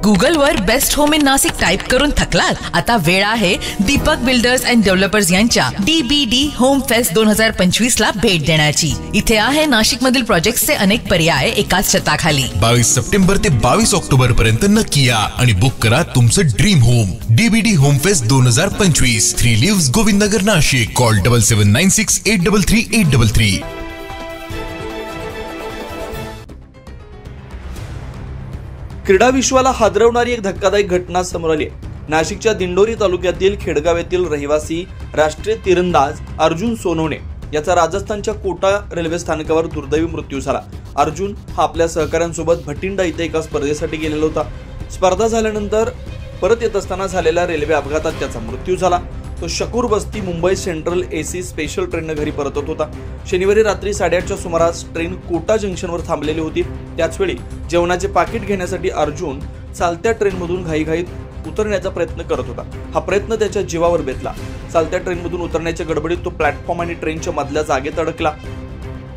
गुगलवर best home in Nashik type करून थकलात? आता वेळ आहे दीपक बिल्डर्स अँड डेव्हलपर्स यांच्या DBD होम फेस्ट 2025 ला भेट देण्याची। इथे आहे नाशिक मधील प्रोजेक्ट्सचे अनेक पर्याय एकाच छताखाली। 22 सप्टेंबर ते 22 ऑक्टोबर पर्यंत नक्की या आणि बुक करा तुमचं dream home. DBD home fest 2025, 3 lives Govindnagar Nashik. Call 7796 833 833। क्रीडा विश्वाला हादरवणारी एक धक्कादायक घटना समोर आली आहे। नाशिकच्या दिंडोरी तालुक्यातील खेडगाव येथील रहिवासी राष्ट्रीय तिरंदाज अर्जुन सोनवणे याचा राजस्थानच्या कोटा रेल्वे स्थानकावर दुर्दैवी मृत्यू झाला। अर्जुन हा आपल्या सहकाऱ्यांसोबत भटिंडा इथे एका स्पर्धेसाठी गेलेला होता। स्पर्धा झाल्यानंतर परत येत असताना झालेल्या रेल्वे अपघातात त्याचा मृत्यू झाला। तो शकूर बस्ती मुंबई सेंट्रल AC स्पेशल ट्रेनने घरी परतत होता। शनिवारी रात्री 8:30च्या सुमारास ट्रेन कोटा जंक्शनवर थांबलेली होती। त्याचवेळी जेवणाचे पाकिट घेण्यासाठी अर्जुन चालत्या ट्रेनमधून घाईघाईत उतरण्याचा प्रयत्न करत होता। हा प्रयत्न त्याच्या जीवावर बेतला। चालत्या ट्रेनमधून उतरण्याच्या गडबडीत तो प्लॅटफॉर्म आणि ट्रेनच्या मधल्या जागेत अडकला।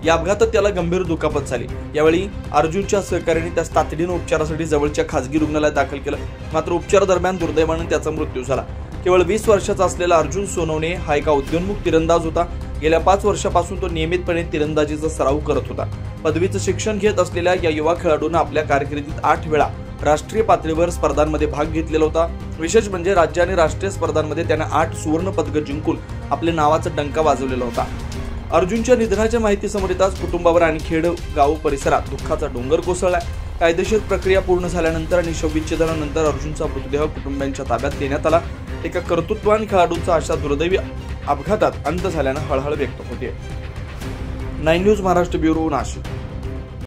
या अपघातात त्याला गंभीर दुखापत झाली। यावेळी अर्जुनच्या सहकाऱ्यांनी त्यास तातडीने उपचारासाठी जवळच्या खासगी रुग्णालयात दाखल केलं। मात्र उपचार दरम्यान दुर्दैवाने त्याचा मृत्यू झाला। केवळ 20 वर्षाचा असलेला अर्जुन सोनवणे हा एका उद्योन्मुख तिरंदाज होता। गेल्या 5 वर्षापासून तो नियमितपणे तिरंदाजीचा सराव करत होता। पदवीचं शिक्षण घेत असलेल्या या युवा खेळाडूने आपल्या कारकिर्दीत 8 वेळा राष्ट्रीय पातळीवर स्पर्धांमध्ये भाग घेतलेला होता। विशेष म्हणजे राज्य आणि राष्ट्रीय स्पर्धांमध्ये त्याने 8 सुवर्ण पदकं जिंकून आपल्या नावाचा डंका वाजवलेला होता। अर्जुनच्या निधनाच्या माहिती समोर येताच कुटुंबावर आणि खेडगाव परिसरात दुःखाचा डोंगर कोसळलाय। कायदेशीर प्रक्रिया पूर्ण झाल्यानंतर आणि शवविच्छेदनानंतर अर्जुनचा मृतदेह कुटुंबियांच्या ताब्यात देण्यात आला। एका कर्तृत्ववान खेळाडूचा अशा दुर्दैवी अपघातात अंत झाल्यानं हळहळ व्यक्त होते। 9 न्यूज महाराष्ट्र ब्युरो नाशिक।